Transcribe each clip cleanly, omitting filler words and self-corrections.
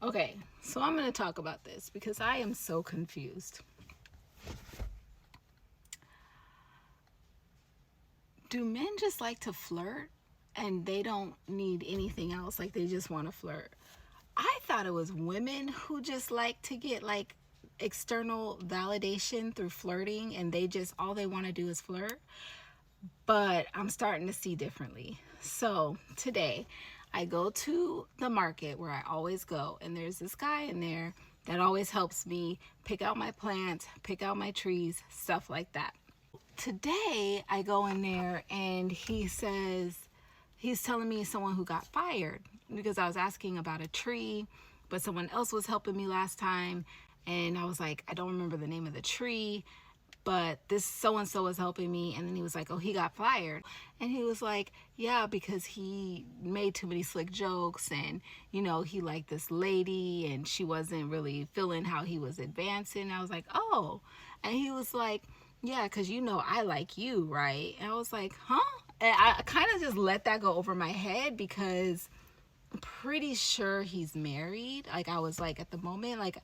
Okay, so I'm going to talk about this because I am so confused. Do men just like to flirt and they don't need anything else? Like they just want to flirt? I thought it was women who just like to get like external validation through flirting and they just all they want to do is flirt. But I'm starting to see differently. So today I go to the market where I always go, and there's this guy in there that always helps me pick out my plants, pick out my trees, stuff like that. Today I go in there and he's telling me someone who got fired because I was asking about a tree, but someone else was helping me last time, and I was like, I don't remember the name of the tree, but this so and so was helping me. And then he was like, oh, he got fired. And he was like, yeah, because he made too many slick jokes, and he liked this lady and she wasn't really feeling how he was advancing. I was like, oh. And he was like, yeah, because I like you, right? And I was like, huh? And I kind of just let that go over my head because I'm pretty sure he's married. Like I was like, at the moment, like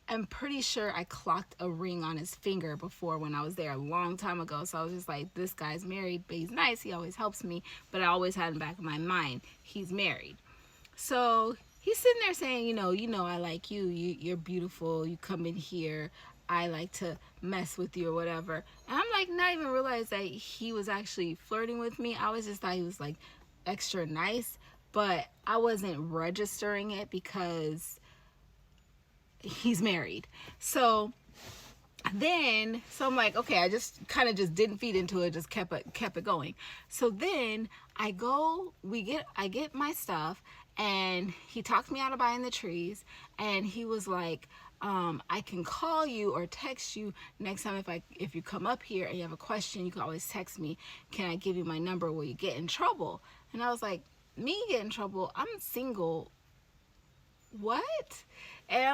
I'm pretty sure I clocked a ring on his finger before when I was there a long time ago. So I was just like, this guy's married, but he's nice. He always helps me. But I always had in the back of my mind, he's married. So he's sitting there saying, I like you. You're beautiful. You come in here. I like to mess with you or whatever. And I'm like, not even realize that he was actually flirting with me. I was just thought he was like extra nice, but I wasn't registering it because he's married. So I'm like, okay, I just kind of just didn't feed into it, just kept it going. So then I get my stuff, and he talked me out of buying the trees, and he was like, I can call you or text you next time if you come up here and you have a question, you can always text me. Can I give you my number? Will you get in trouble? And I was like, me get in trouble? I'm single. What? And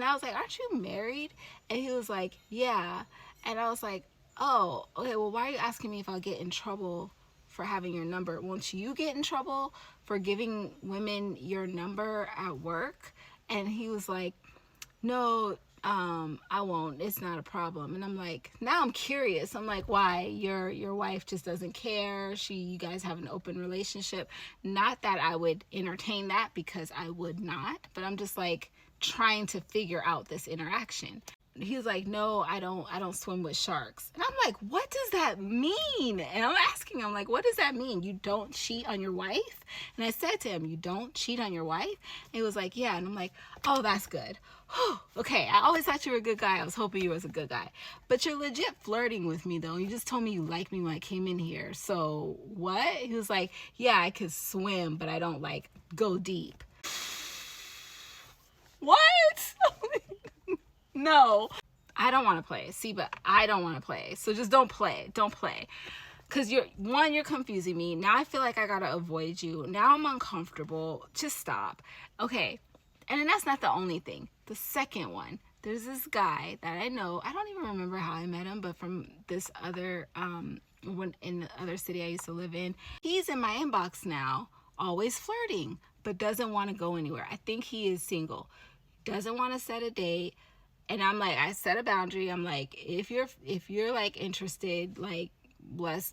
I was like, aren't you married? And he was like, yeah. And I was like, oh, okay, well, why are you asking me if I'll get in trouble for having your number? Won't you get in trouble for giving women your number at work? And he was like, no, I won't. It's not a problem. And I'm like, now I'm curious. I'm like, why? Your wife just doesn't care. You guys have an open relationship. Not that I would entertain that, because I would not, but I'm just like trying to figure out this interaction. He was like, no, I don't swim with sharks. And I'm like, what does that mean? And I'm asking him, like, what does that mean? You don't cheat on your wife? And I said to him, you don't cheat on your wife? And he was like, yeah. And I'm like, oh, that's good. Okay, I always thought you were a good guy. I was hoping you was a good guy. But you're legit flirting with me, though. You just told me you liked me when I came in here. So what? He was like, yeah, I could swim, but I don't, like, go deep. What? No, I don't want to play. See, but I don't want to play. So just don't play. Don't play. Because you're confusing me. Now I feel like I got to avoid you. Now I'm uncomfortable. Just stop. Okay. And then that's not the only thing. The second one, there's this guy that I know. I don't even remember how I met him, but from this other, when in the other city I used to live in. He's in my inbox now, always flirting, but doesn't want to go anywhere. I think he is single. Doesn't want to set a date. And I'm like, I set a boundary. I'm like, if you're like interested, like,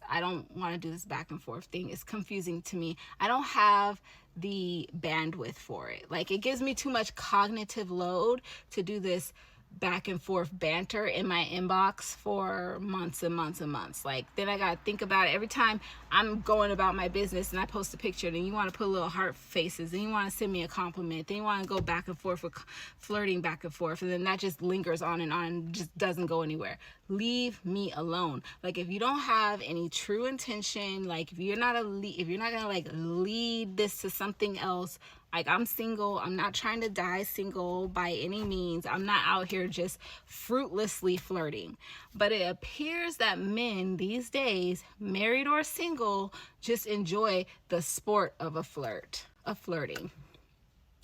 I don't want to do this back and forth thing. It's confusing to me. I don't have the bandwidth for it. Like, it gives me too much cognitive load to do this back and forth banter in my inbox for months and months and months. Like, then I gotta think about it every time I'm going about my business and I post a picture, and you want to put little heart faces, and you want to send me a compliment, then you want to go back and forth with flirting back and forth, and then that just lingers on and just doesn't go anywhere. Leave me alone. Like, if you don't have any true intention, like if you're not gonna like lead this to something else. Like, I'm single. I'm not trying to die single by any means. I'm not out here just fruitlessly flirting. But it appears that men these days, married or single, just enjoy the sport of flirting.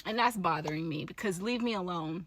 And that's bothering me, because leave me alone.